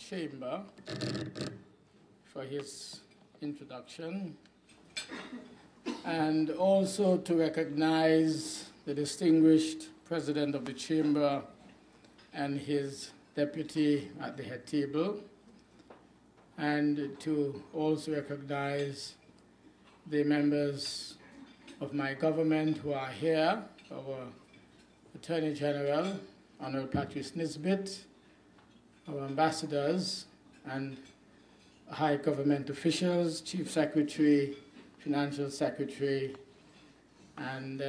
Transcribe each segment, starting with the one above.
Chamber for his introduction, and also to recognize the distinguished President of the Chamber and his deputy at the head table, and to also recognize the members of my government who are here, our Attorney General, Honorable Patrice Nisbet, our ambassadors and high government officials, Chief Secretary, Financial Secretary, and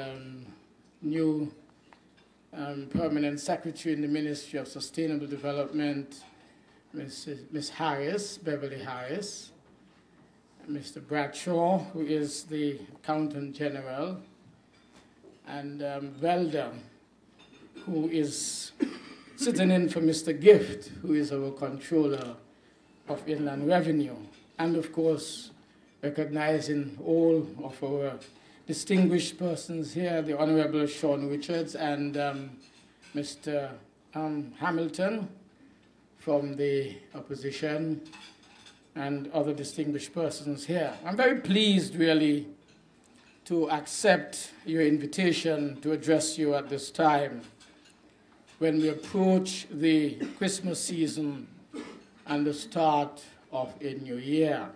new Permanent Secretary in the Ministry of Sustainable Development, Ms. Harris, Beverly Harris, Mr. Bradshaw, who is the Accountant General, and Velda, who is sitting in for Mr. Gift, who is our Controller of Inland Revenue, and of course, recognizing all of our distinguished persons here, the Honorable Sean Richards and Mr. Hamilton from the opposition, and other distinguished persons here. I'm very pleased, really, to accept your invitation to address you at this time when we approach the Christmas season and the start of a new year.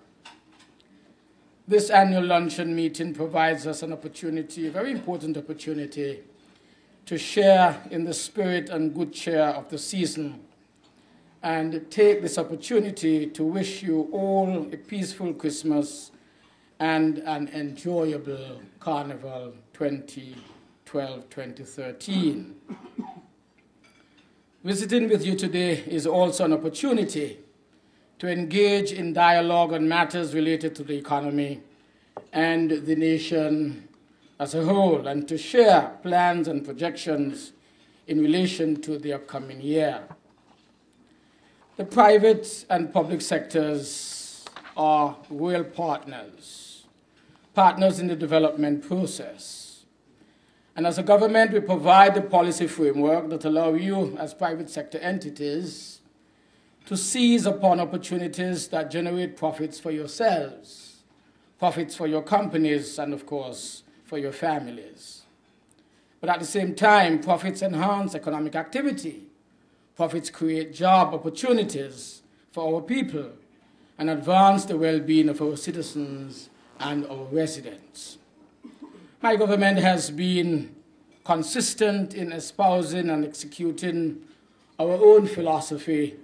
This annual luncheon meeting provides us an opportunity, a very important opportunity, to share in the spirit and good cheer of the season, and take this opportunity to wish you all a peaceful Christmas and an enjoyable Carnival 2012-2013. Visiting with you today is also an opportunity to engage in dialogue on matters related to the economy and the nation as a whole, and to share plans and projections in relation to the upcoming year. The private and public sectors are real partners in the development process. And as a government, we provide the policy framework that allow you as private sector entities to seize upon opportunities that generate profits for yourselves, profits for your companies, and of course, for your families. But at the same time, profits enhance economic activity. Profits create job opportunities for our people and advance the well-being of our citizens and our residents. My government has been consistent in espousing and executing our own philosophy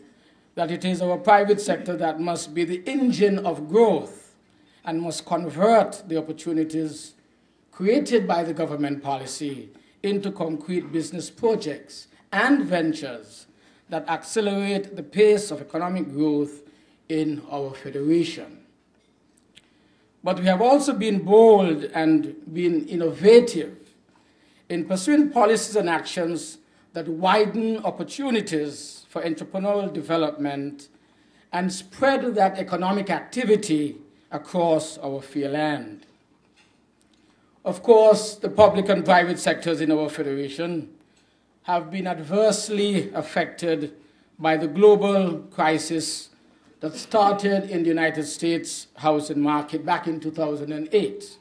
that it is our private sector that must be the engine of growth and must convert the opportunities created by the government policy into concrete business projects and ventures that accelerate the pace of economic growth in our federation. But we have also been bold and been innovative in pursuing policies and actions that widen opportunities for entrepreneurial development and spread that economic activity across our fair land. Of course, the public and private sectors in our federation have been adversely affected by the global crisis that started in the United States housing market back in 2008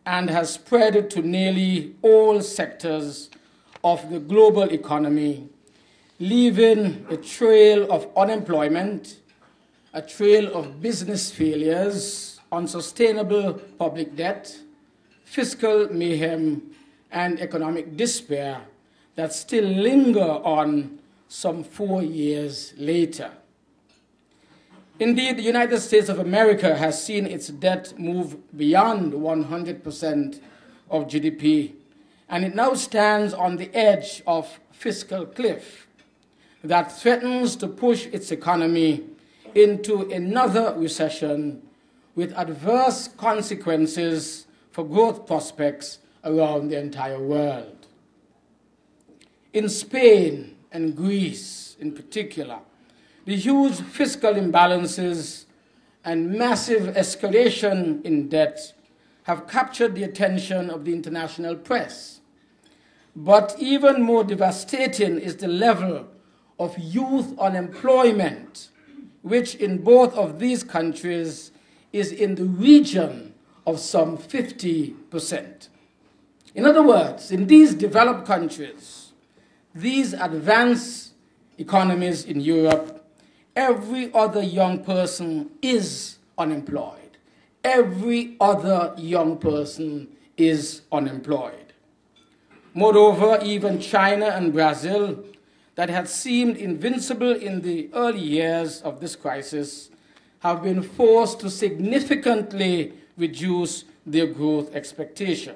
and has spread to nearly all sectors of the global economy, leaving a trail of unemployment, a trail of business failures, unsustainable public debt, fiscal mayhem, and economic despair that still linger on some 4 years later. Indeed, the United States of America has seen its debt move beyond 100% of GDP, and it now stands on the edge of fiscal cliff that threatens to push its economy into another recession with adverse consequences for growth prospects around the entire world. In Spain and Greece in particular, the huge fiscal imbalances and massive escalation in debt have captured the attention of the international press. But even more devastating is the level of youth unemployment which in both of these countries is in the region of some 50%. In other words, in these developed countries, these advanced economies in Europe, every other young person is unemployed. Every other young person is unemployed. Moreover, even China and Brazil, that had seemed invincible in the early years of this crisis, have been forced to significantly reduce their growth expectation.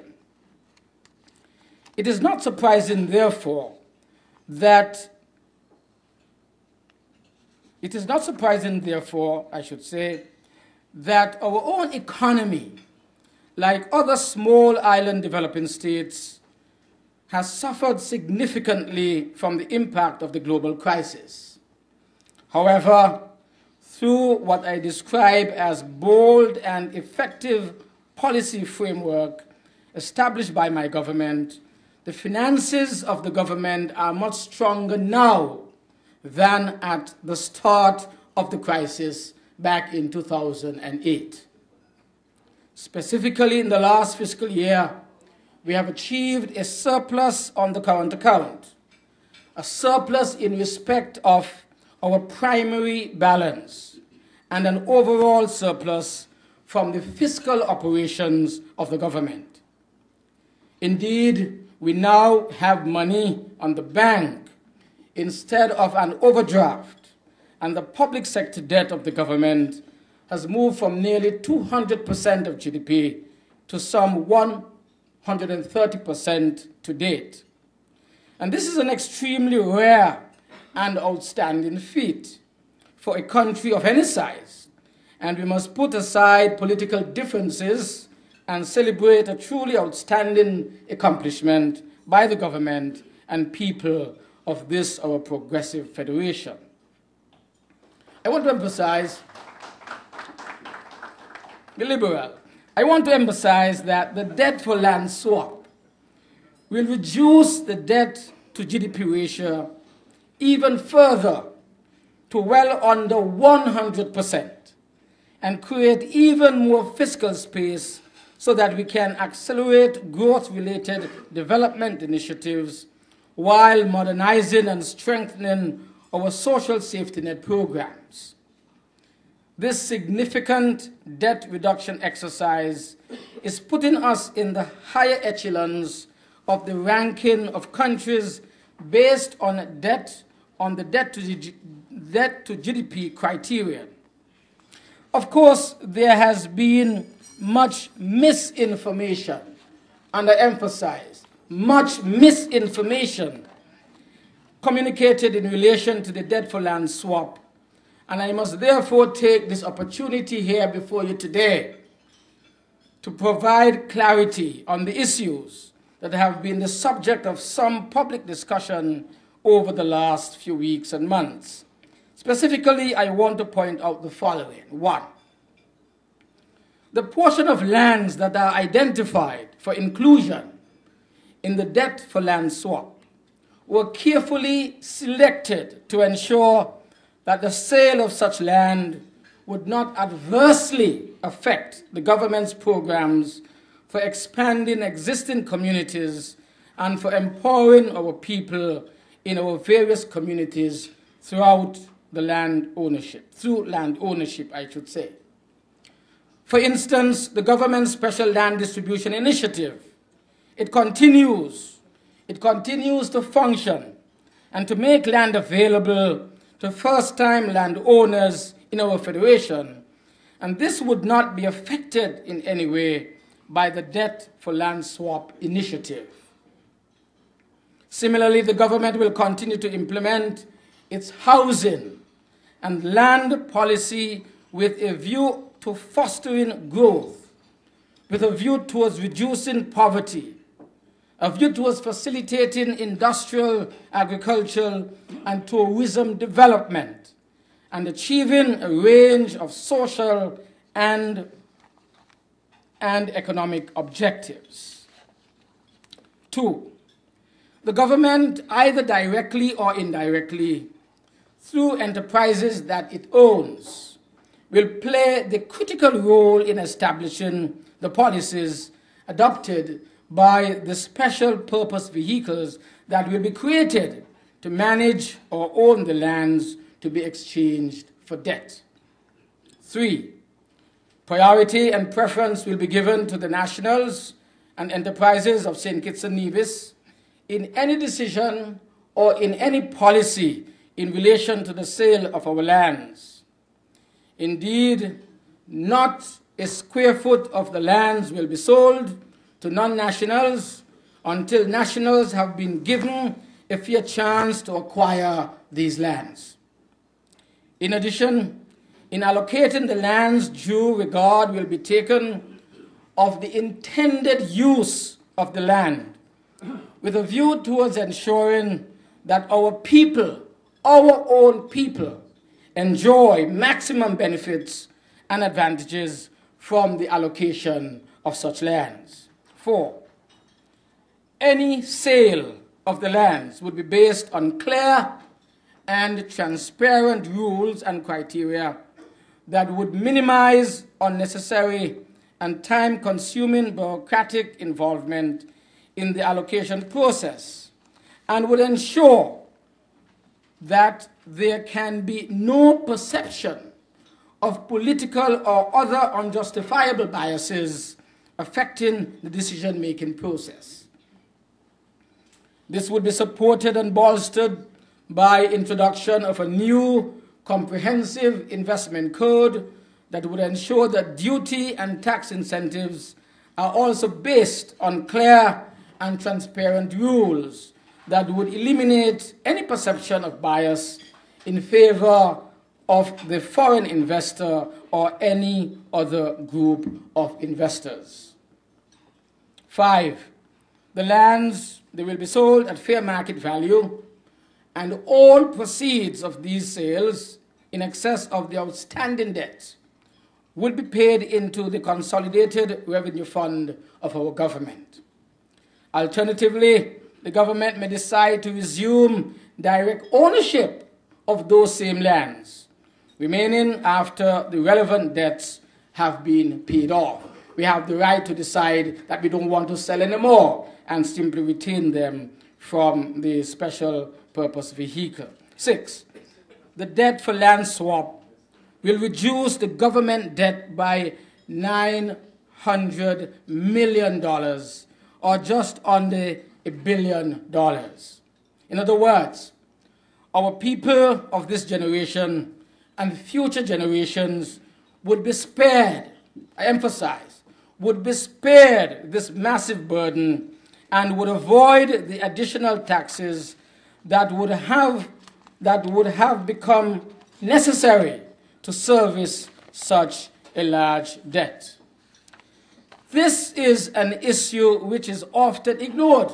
It is not surprising, therefore, that our own economy, like other small island developing states, has suffered significantly from the impact of the global crisis. However, through what I describe as bold and effective policy framework established by my government, the finances of the government are much stronger now than at the start of the crisis back in 2008. Specifically, in the last fiscal year, we have achieved a surplus on the current account, a surplus in respect of our primary balance, and an overall surplus from the fiscal operations of the government. Indeed, we now have money on the bank instead of an overdraft, and the public sector debt of the government has moved from nearly 200% of GDP to some 130% to date. And this is an extremely rare and outstanding feat for a country of any size, and we must put aside political differences and celebrate a truly outstanding accomplishment by the government and people of this, our progressive federation. I want to emphasize, be liberal, I want to emphasize that the debt for land swap will reduce the debt to GDP ratio even further to well under 100% and create even more fiscal space so that we can accelerate growth-related development initiatives while modernizing and strengthening our social safety net programs. This significant debt reduction exercise is putting us in the higher echelons of the ranking of countries based on the debt to GDP criterion. Of course, there has been much misinformation, and I emphasize, much misinformation communicated in relation to the debt for land swap. And I must therefore take this opportunity here before you today to provide clarity on the issues that have been the subject of some public discussion over the last few weeks and months. Specifically, I want to point out the following. 1. The portion of lands that are identified for inclusion in the debt for land swap were carefully selected to ensure that the sale of such land would not adversely affect the government's programs for expanding existing communities and for empowering our people in our various communities throughout the land ownership, through land ownership, I should say. For instance, the government's special land distribution initiative, it continues to function and to make land available to first-time landowners in our federation, and this would not be affected in any way by the debt for land swap initiative. Similarly, the government will continue to implement its housing and land policy with a view to fostering growth, with a view towards reducing poverty, a view towards facilitating industrial, agricultural, and tourism development, and achieving a range of social and economic objectives. 2. The government, either directly or indirectly, through enterprises that it owns, will play the critical role in establishing the policies adopted by the special purpose vehicles that will be created to manage or own the lands to be exchanged for debt. 3, priority and preference will be given to the nationals and enterprises of St. Kitts and Nevis in any decision or in any policy in relation to the sale of our lands. Indeed, not a square foot of the lands will be sold to non-nationals until nationals have been given a fair chance to acquire these lands. In addition, in allocating the lands, due regard will be taken of the intended use of the land, with a view towards ensuring that our people, our own people, enjoy maximum benefits and advantages from the allocation of such lands. 4, any sale of the lands would be based on clear and transparent rules and criteria that would minimize unnecessary and time-consuming bureaucratic involvement in the allocation process and would ensure that there can be no perception of political or other unjustifiable biases affecting the decision-making process. This would be supported and bolstered by introduction of a new comprehensive investment code that would ensure that duty and tax incentives are also based on clear and transparent rules that would eliminate any perception of bias in favor of the foreign investor or any other group of investors. 5, the lands, they will be sold at fair market value, and all proceeds of these sales in excess of the outstanding debt will be paid into the consolidated revenue fund of our government. Alternatively, the government may decide to resume direct ownership of those same lands, remaining after the relevant debts have been paid off. We have the right to decide that we don't want to sell anymore and simply retain them from the special purpose vehicle. 6, the debt for land swap will reduce the government debt by $900 million, or just under $1 billion. In other words, our people of this generation and future generations would be spared, I emphasize, would be spared this massive burden and would avoid the additional taxes that would have become necessary to service such a large debt. This is an issue which is often ignored,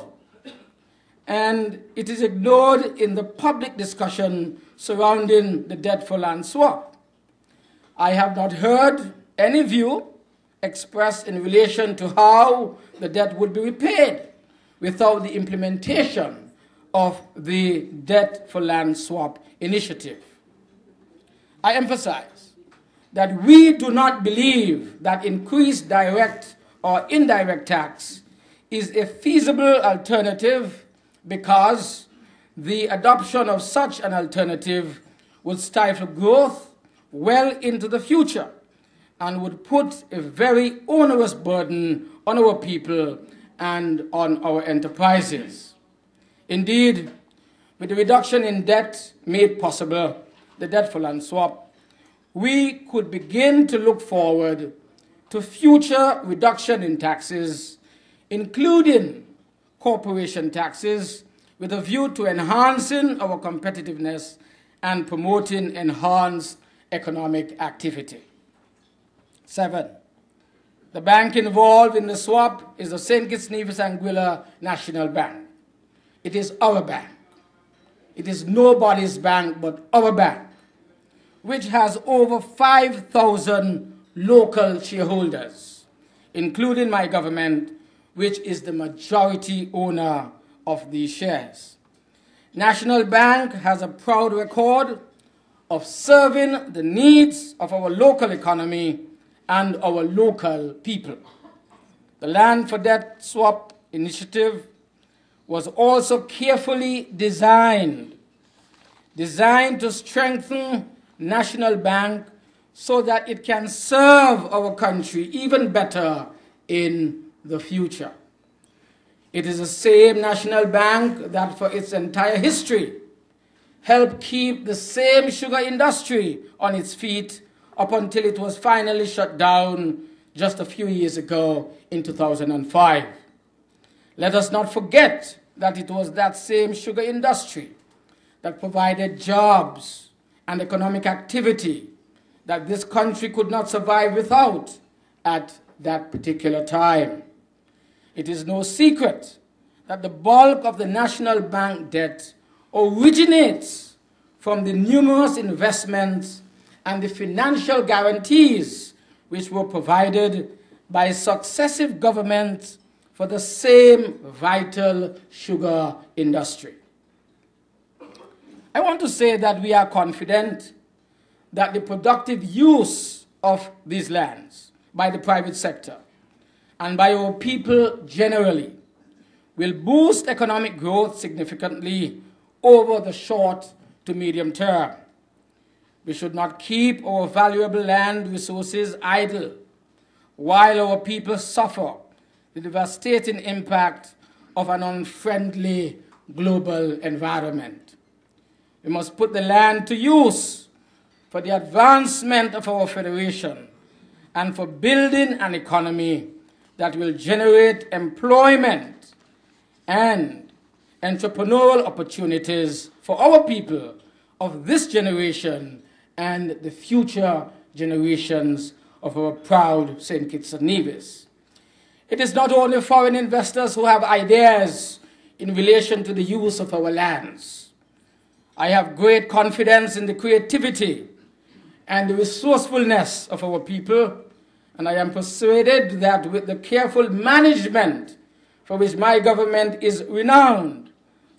and it is ignored in the public discussion surrounding the debt for land swap. I have not heard any view expressed in relation to how the debt would be repaid without the implementation of the debt for land swap initiative. I emphasize that we do not believe that increased direct or indirect tax is a feasible alternative, because the adoption of such an alternative would stifle growth well into the future and would put a very onerous burden on our people and on our enterprises. Indeed, with the reduction in debt made possible, the debt for land swap, we could begin to look forward to future reduction in taxes, including corporation taxes, with a view to enhancing our competitiveness and promoting enhanced economic activity. 7, the bank involved in the swap is the St. Kitts Nevis Anguilla National Bank. It is our bank. It is nobody's bank but our bank, which has over 5,000 local shareholders, including my government, which is the majority owner of these shares. National Bank has a proud record of serving the needs of our local economy and our local people. The Land for Debt Swap initiative was also carefully designed to strengthen National Bank so that it can serve our country even better in the future. It is the same National Bank that for its entire history helped keep the same sugar industry on its feet up until it was finally shut down just a few years ago in 2005. Let us not forget that it was that same sugar industry that provided jobs and economic activity that this country could not survive without at that particular time. It is no secret that the bulk of the National Bank debt originates from the numerous investments and the financial guarantees which were provided by successive governments for the same vital sugar industry. I want to say that we are confident that the productive use of these lands by the private sector and by our people generally will boost economic growth significantly over the short to medium term. We should not keep our valuable land resources idle while our people suffer the devastating impact of an unfriendly global environment. We must put the land to use for the advancement of our federation and for building an economy that will generate employment and entrepreneurial opportunities for our people of this generation and the future generations of our proud St. Kitts and Nevis. It is not only foreign investors who have ideas in relation to the use of our lands. I have great confidence in the creativity and the resourcefulness of our people, and I am persuaded that with the careful management for which my government is renowned,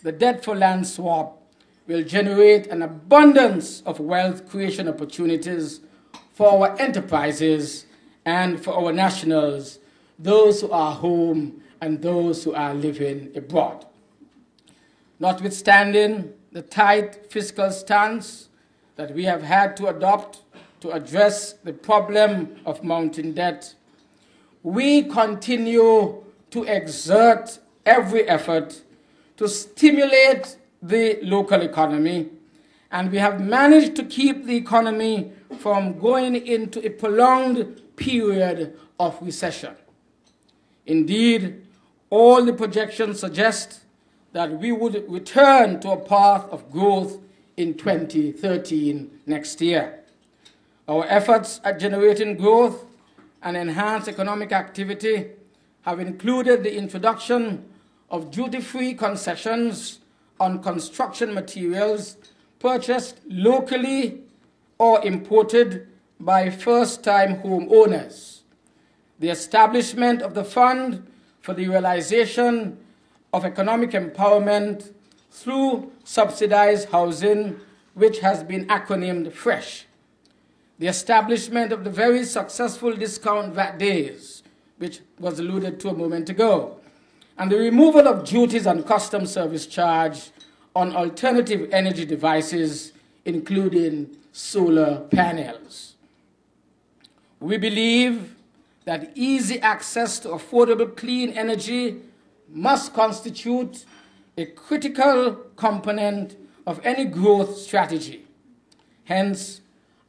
the debt for land swap will generate an abundance of wealth creation opportunities for our enterprises and for our nationals, those who are home and those who are living abroad. Notwithstanding the tight fiscal stance that we have had to adopt to address the problem of mounting debt, we continue to exert every effort to stimulate the local economy, and we have managed to keep the economy from going into a prolonged period of recession. Indeed, all the projections suggest that we would return to a path of growth in 2013 next year. Our efforts at generating growth and enhanced economic activity have included the introduction of duty-free concessions on construction materials purchased locally or imported by first-time homeowners, the establishment of the Fund for the Realization of Economic Empowerment through Subsidized Housing, which has been acronymed FRESH, the establishment of the very successful discount VAT days, which was alluded to a moment ago, and the removal of duties and customs service charge on alternative energy devices, including solar panels. We believe that easy access to affordable clean energy must constitute a critical component of any growth strategy. Hence,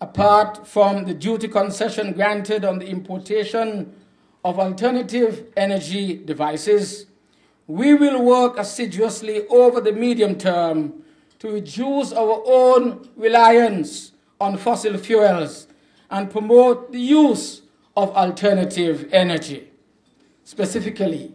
apart from the duty concession granted on the importation of alternative energy devices, we will work assiduously over the medium term to reduce our own reliance on fossil fuels and promote the use of alternative energy. Specifically,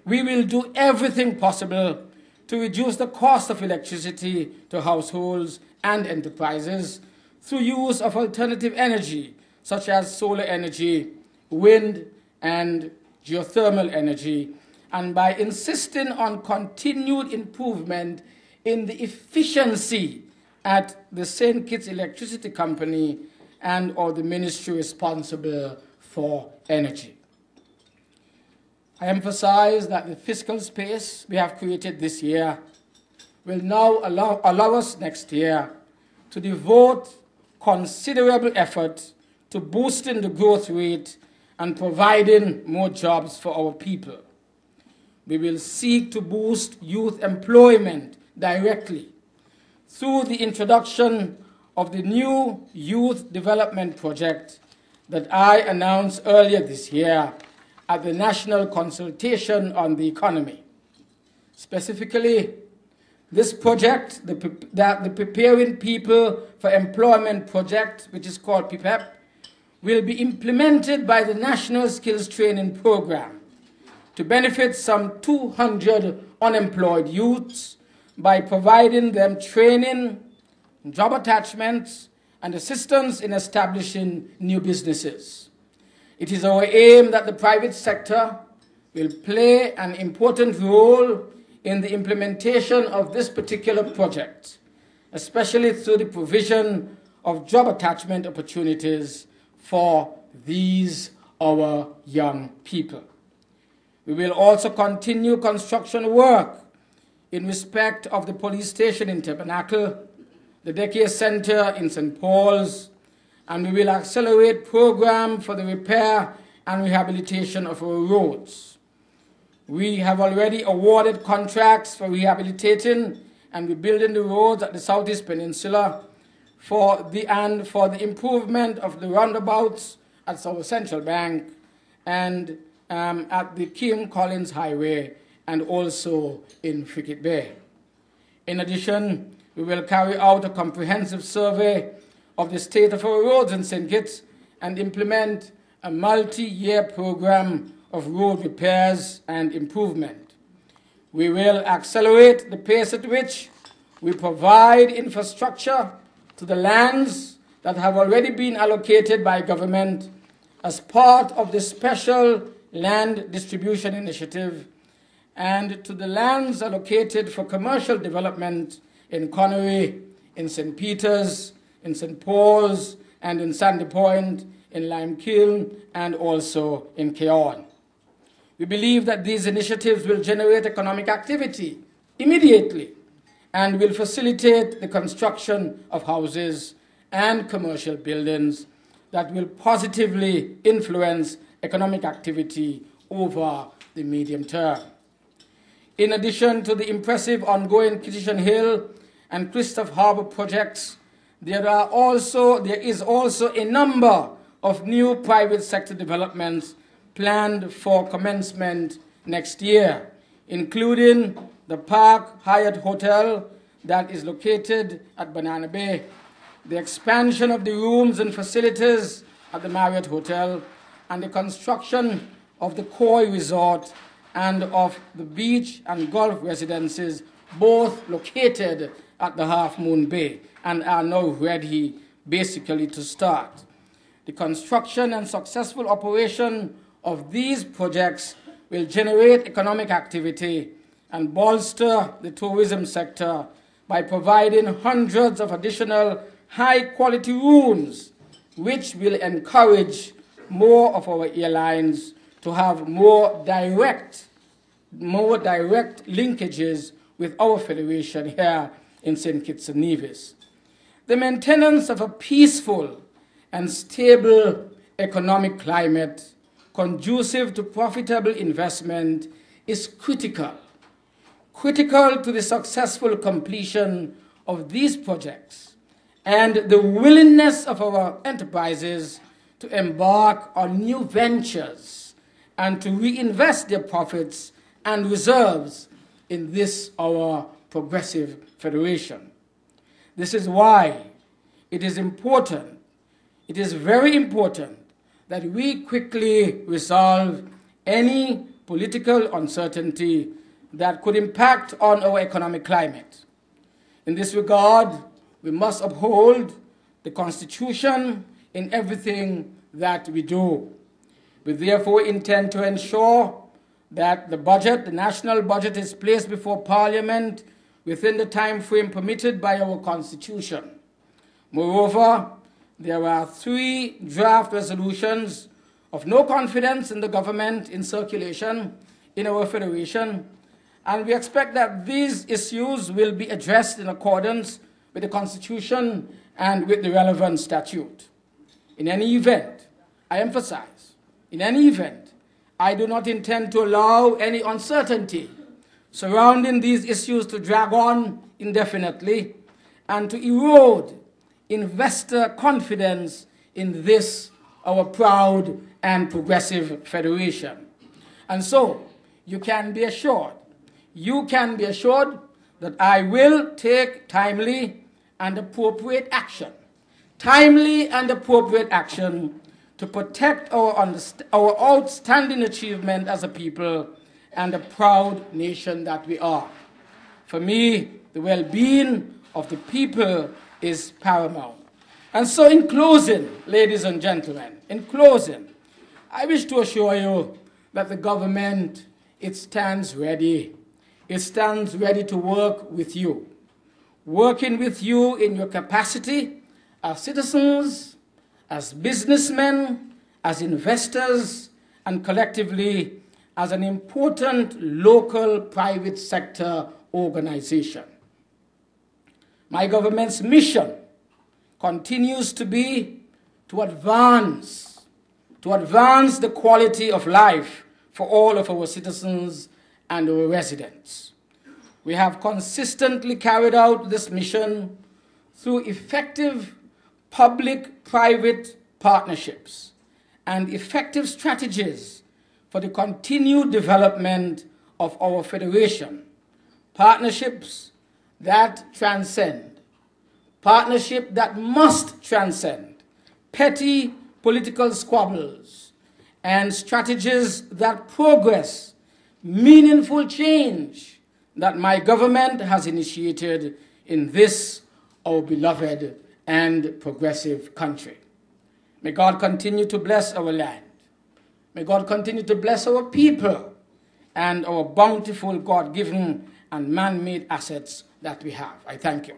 we will do everything possible to reduce the cost of electricity to households and enterprises through use of alternative energy, such as solar energy, wind, and geothermal energy, and by insisting on continued improvement in the efficiency at the St. Kitts Electricity Company and or the ministry responsible for energy. I emphasize that the fiscal space we have created this year will now allow us next year to devote considerable effort to boosting the growth rate and providing more jobs for our people. We will seek to boost youth employment directly through the introduction of the new Youth Development Project that I announced earlier this year at the National Consultation on the Economy. Specifically, this project, the Preparing People for Employment Project, which is called PPEP, will be implemented by the National Skills Training Program to benefit some 200 unemployed youths by providing them training, job attachments, and assistance in establishing new businesses. It is our aim that the private sector will play an important role in the implementation of this particular project, especially through the provision of job attachment opportunities for these our young people. We will also continue construction work in respect of the police station in Tabernacle, the daycare center in St. Paul's, and we will accelerate program for the repair and rehabilitation of our roads. We have already awarded contracts for rehabilitating and rebuilding the roads at the Southeast Peninsula for the improvement of the roundabouts at South Central Bank and at the King Collins Highway and also in Frigate Bay. In addition, we will carry out a comprehensive survey of the state of our roads in St. Kitts and implement a multi-year program of road repairs and improvement. We will accelerate the pace at which we provide infrastructure to the lands that have already been allocated by government as part of the Special Land Distribution Initiative and to the lands allocated for commercial development in Connery, in St. Peter's, in St. Paul's, and in Sandy Point, in Limekiln, and also in Keon. We believe that these initiatives will generate economic activity immediately and will facilitate the construction of houses and commercial buildings that will positively influence economic activity over the medium term. In addition to the impressive ongoing Kitchen Hill and Christophe Harbour projects, there is also a number of new private sector developments planned for commencement next year, including the Park Hyatt Hotel that is located at Banana Bay, the expansion of the rooms and facilities at the Marriott Hotel, and the construction of the Koi Resort and of the beach and golf residences, both located at the Half Moon Bay and are now ready basically to start. The construction and successful operation of these projects will generate economic activity and bolster the tourism sector by providing hundreds of additional high-quality rooms, which will encourage more of our airlines to have more direct linkages with our federation here in St. Kitts and Nevis. The maintenance of a peaceful and stable economic climate conducive to profitable investment is critical to the successful completion of these projects and the willingness of our enterprises to embark on new ventures and to reinvest their profits and reserves in this, our progressive federation. This is why it is very important, that we quickly resolve any political uncertainty that could impact on our economic climate. In this regard, we must uphold the Constitution in everything that we do. We therefore intend to ensure that the national budget is placed before Parliament within the time frame permitted by our Constitution. Moreover, there are 3 draft resolutions of no confidence in the government in circulation in our federation, and we expect that these issues will be addressed in accordance with the Constitution and with the relevant statute. In any event, I emphasize, in any event, I do not intend to allow any uncertainty surrounding these issues to drag on indefinitely and to erode investor confidence in this, our proud and progressive federation. And so, you can be assured that I will take timely and appropriate action to protect our outstanding achievement as a people and the proud nation that we are. For me, the well-being of the people is paramount. And so in closing, ladies and gentlemen, I wish to assure you that the government, it stands ready. It stands ready to work with you, working with you in your capacity as citizens, as businessmen, as investors, and collectively as an important local private sector organization. My government's mission continues to be to advance the quality of life for all of our citizens and our residents. We have consistently carried out this mission through effective public-private partnerships and effective strategies for the continued development of our federation. Partnerships that transcend, partnership that must transcend petty political squabbles, and strategies that progress meaningful change that my government has initiated in this, our beloved and progressive country. May God continue to bless our land. May God continue to bless our people and our bountiful God-given and man-made assets that we have. I thank you.